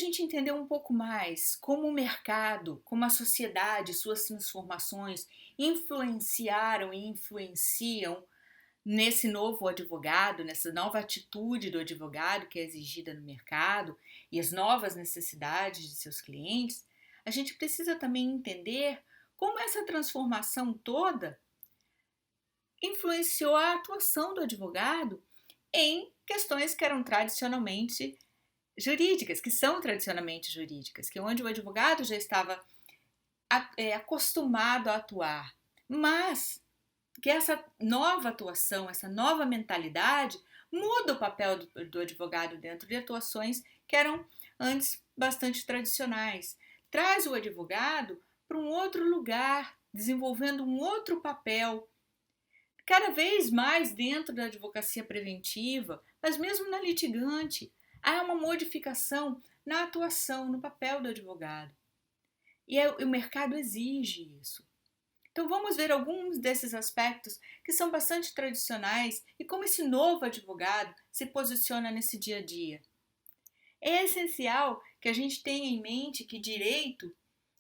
gente entender um pouco mais como o mercado, como a sociedade, suas transformações influenciaram e influenciam nesse novo advogado, nessa nova atitude do advogado que é exigida no mercado e as novas necessidades de seus clientes, a gente precisa também entender como essa transformação toda influenciou a atuação do advogado em questões que eram tradicionalmente jurídicas, que são tradicionalmente jurídicas, que onde o advogado já estava acostumado a atuar, mas que essa nova atuação, essa nova mentalidade muda o papel do advogado dentro de atuações que eram antes bastante tradicionais. Traz o advogado para um outro lugar, desenvolvendo um outro papel, cada vez mais dentro da advocacia preventiva, mas mesmo na litigante. Há uma modificação na atuação, no papel do advogado. E o mercado exige isso. Então vamos ver alguns desses aspectos que são bastante tradicionais e como esse novo advogado se posiciona nesse dia a dia. É essencial que a gente tenha em mente que direito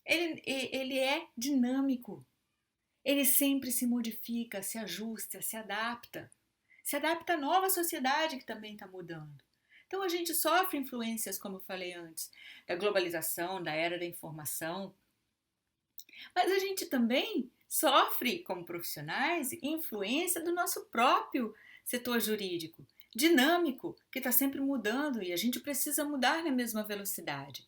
ele é dinâmico. Ele sempre se modifica, se ajusta, se adapta. Se adapta à nova sociedade que também está mudando. Então a gente sofre influências, como eu falei antes, da globalização, da era da informação, mas a gente também sofre, como profissionais, influência do nosso próprio setor jurídico, dinâmico, que está sempre mudando e a gente precisa mudar na mesma velocidade.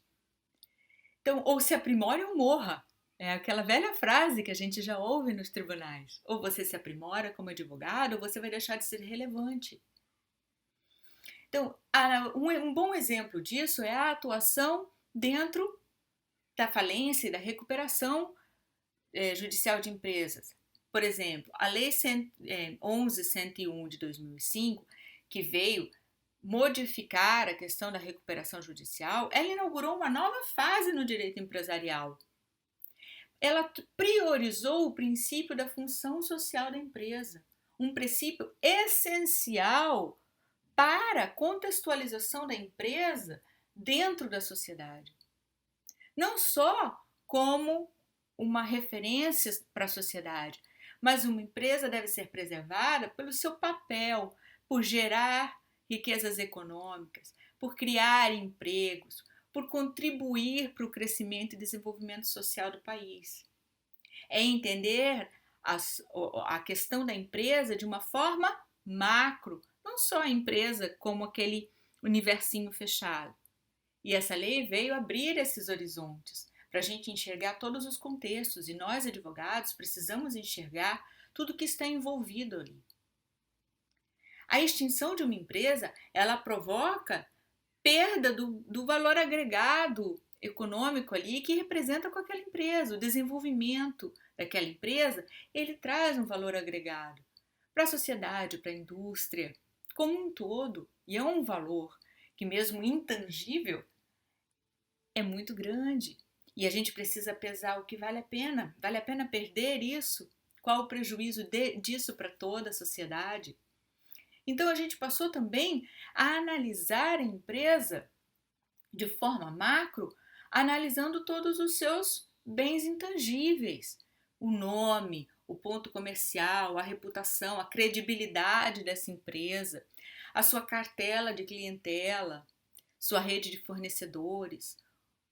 Então, ou se aprimore ou morra. É aquela velha frase que a gente já ouve nos tribunais. Ou você se aprimora como advogado, ou você vai deixar de ser relevante. Então, um bom exemplo disso é a atuação dentro da falência e da recuperação judicial de empresas. Por exemplo, a Lei 11.101 de 2005, que veio modificar a questão da recuperação judicial, ela inaugurou uma nova fase no direito empresarial. Ela priorizou o princípio da função social da empresa, um princípio essencial para a contextualização da empresa dentro da sociedade. Não só como uma referência para a sociedade, mas uma empresa deve ser preservada pelo seu papel, por gerar riquezas econômicas, por criar empregos, por contribuir para o crescimento e desenvolvimento social do país. É entender a questão da empresa de uma forma macro, não só a empresa como aquele universinho fechado. E essa lei veio abrir esses horizontes para a gente enxergar todos os contextos e nós, advogados, precisamos enxergar tudo que está envolvido ali. A extinção de uma empresa, ela provoca perda do valor agregado econômico ali que representa com aquela empresa, o desenvolvimento daquela empresa, ele traz um valor agregado para a sociedade, para a indústria, como um todo, e é um valor que mesmo intangível é muito grande. E a gente precisa pesar o que vale a pena perder isso? Qual o prejuízo disso para toda a sociedade? Então a gente passou também a analisar a empresa de forma macro, analisando todos os seus bens intangíveis, o nome, o ponto comercial, a reputação, a credibilidade dessa empresa, a sua cartela de clientela, sua rede de fornecedores,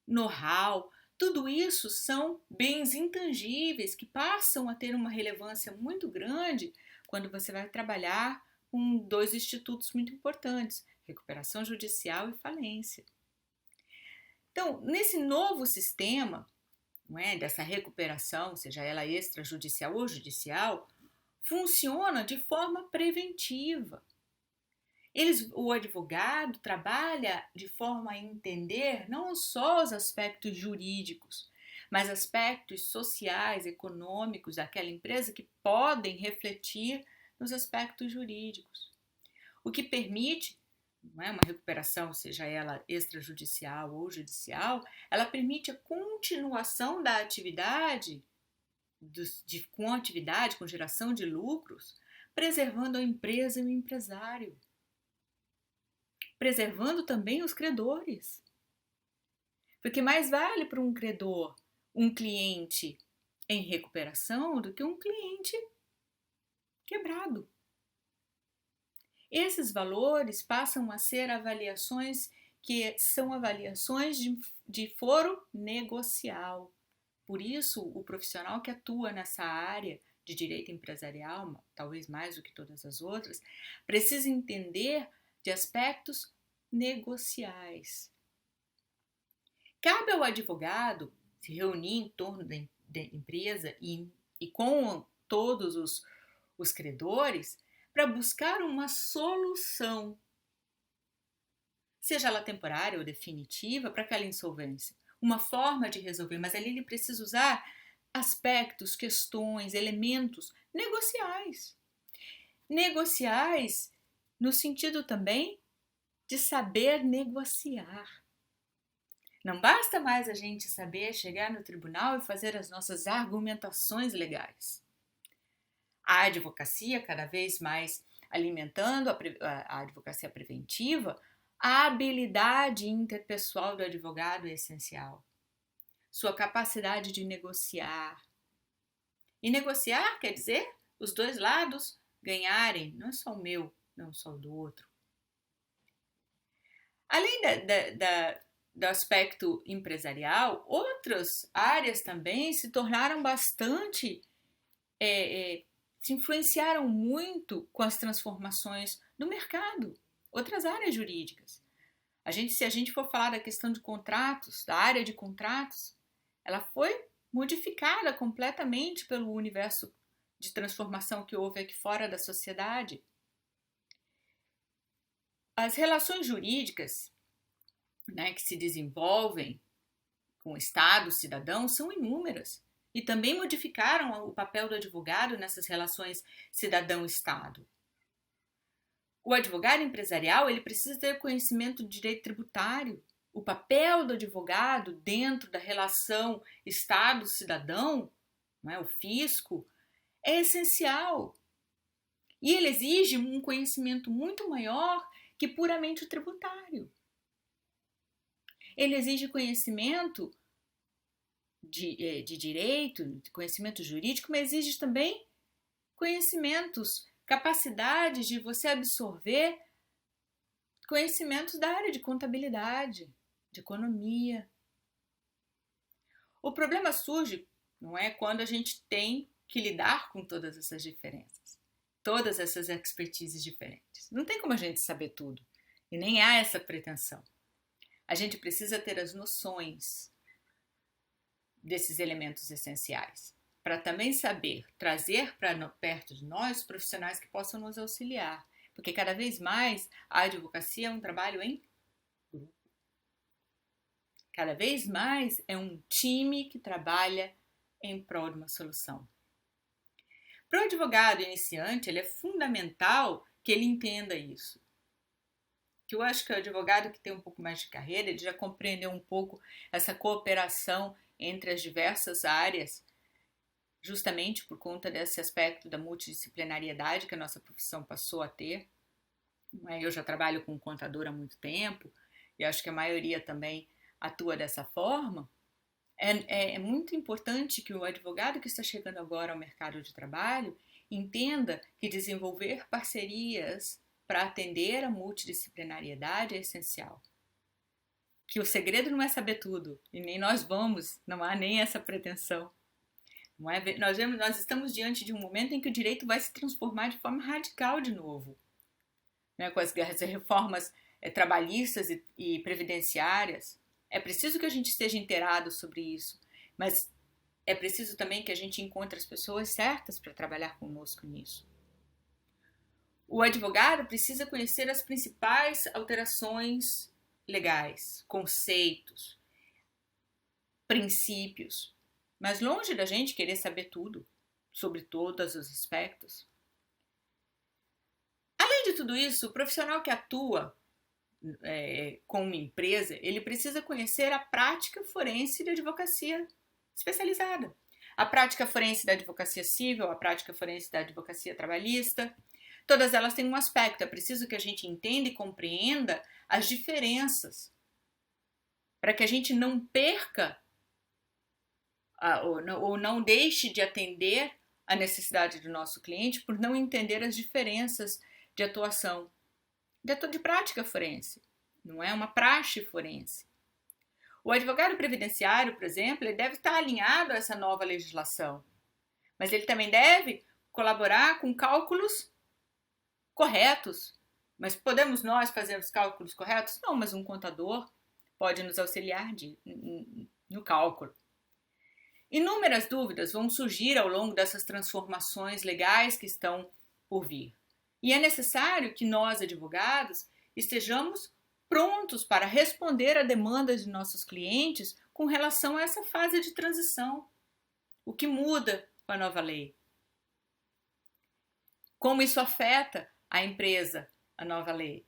know-how. Tudo isso são bens intangíveis que passam a ter uma relevância muito grande quando você vai trabalhar com dois institutos muito importantes, recuperação judicial e falência. Então, nesse novo sistema, não é, dessa recuperação, seja ela extrajudicial ou judicial, funciona de forma preventiva. O advogado trabalha de forma a entender não só os aspectos jurídicos, mas aspectos sociais, econômicos daquela empresa que podem refletir nos aspectos jurídicos. O que permite, não é, uma recuperação, seja ela extrajudicial ou judicial, ela permite a continuação da atividade, com geração de lucros, preservando a empresa e o empresário, preservando também os credores. Porque mais vale para um credor um cliente em recuperação do que um cliente quebrado. Esses valores passam a ser avaliações que são avaliações de foro negocial. Por isso, o profissional que atua nessa área de direito empresarial, talvez mais do que todas as outras, precisa entender de aspectos negociais. Cabe ao advogado se reunir em torno da empresa e com todos os credores para buscar uma solução, seja ela temporária ou definitiva, para aquela insolvência. Uma forma de resolver, mas ali ele precisa usar aspectos, questões, elementos negociais. Negociais no sentido também de saber negociar. Não basta mais a gente saber chegar no tribunal e fazer as nossas argumentações legais. A advocacia, cada vez mais alimentando a advocacia preventiva, a habilidade interpessoal do advogado é essencial. Sua capacidade de negociar. E negociar quer dizer os dois lados ganharem, não é só o meu, não só o do outro. Além do aspecto empresarial, outras áreas também se tornaram bastante, se influenciaram muito com as transformações do mercado, outras áreas jurídicas. Se a gente for falar da questão de contratos, da área de contratos, ela foi modificada completamente pelo universo de transformação que houve aqui fora da sociedade. As relações jurídicas, né, que se desenvolvem com o Estado, o cidadão, são inúmeras e também modificaram o papel do advogado nessas relações cidadão-Estado. O advogado empresarial ele precisa ter conhecimento de direito tributário. O papel do advogado dentro da relação Estado-cidadão, o fisco, é essencial. E ele exige um conhecimento muito maior que puramente o tributário. Ele exige conhecimento de direito, conhecimento jurídico, mas exige também conhecimentos, capacidades de você absorver conhecimentos da área de contabilidade, de economia. O problema surge, não é, quando a gente tem que lidar com todas essas diferenças, todas essas expertises diferentes. Não tem como a gente saber tudo e nem há essa pretensão. A gente precisa ter as noções desses elementos essenciais para também saber trazer para perto de nós profissionais que possam nos auxiliar, porque cada vez mais a advocacia é um trabalho em grupo. Cada vez mais é um time que trabalha em prol de uma solução. Para o advogado iniciante, ele é fundamental que ele entenda isso. Que eu acho que o advogado que tem um pouco mais de carreira, ele já compreendeu um pouco essa cooperação entre as diversas áreas, justamente por conta desse aspecto da multidisciplinariedade que a nossa profissão passou a ter. Eu já trabalho com contador há muito tempo e acho que a maioria também atua dessa forma. É muito importante que o advogado que está chegando agora ao mercado de trabalho entenda que desenvolver parcerias para atender a multidisciplinariedade é essencial. Que o segredo não é saber tudo, e nem nós vamos, não há nem essa pretensão. Não é? Nós estamos diante de um momento em que o direito vai se transformar de forma radical de novo. Né? Com as reformas trabalhistas e previdenciárias, é preciso que a gente esteja inteirado sobre isso, mas é preciso também que a gente encontre as pessoas certas para trabalhar conosco nisso. O advogado precisa conhecer as principais alterações legais, conceitos, princípios, mas longe da gente querer saber tudo, sobre todos os aspectos. Além de tudo isso, o profissional que atua com uma empresa, ele precisa conhecer a prática forense da advocacia especializada. A prática forense da advocacia civil, a prática forense da advocacia trabalhista, todas elas têm um aspecto, é preciso que a gente entenda e compreenda as diferenças. para que a gente não perca ou não deixe de atender a necessidade do nosso cliente por não entender as diferenças de atuação, de prática forense. Não é uma praxe forense. O advogado previdenciário, por exemplo, ele deve estar alinhado a essa nova legislação, mas ele também deve colaborar com cálculos corretos. Mas podemos nós fazer os cálculos corretos? Não, mas um contador pode nos auxiliar no cálculo. Inúmeras dúvidas vão surgir ao longo dessas transformações legais que estão por vir. E é necessário que nós, advogados, estejamos prontos para responder a demandas de nossos clientes com relação a essa fase de transição. O que muda com a nova lei? Como isso afeta a empresa, a nova lei?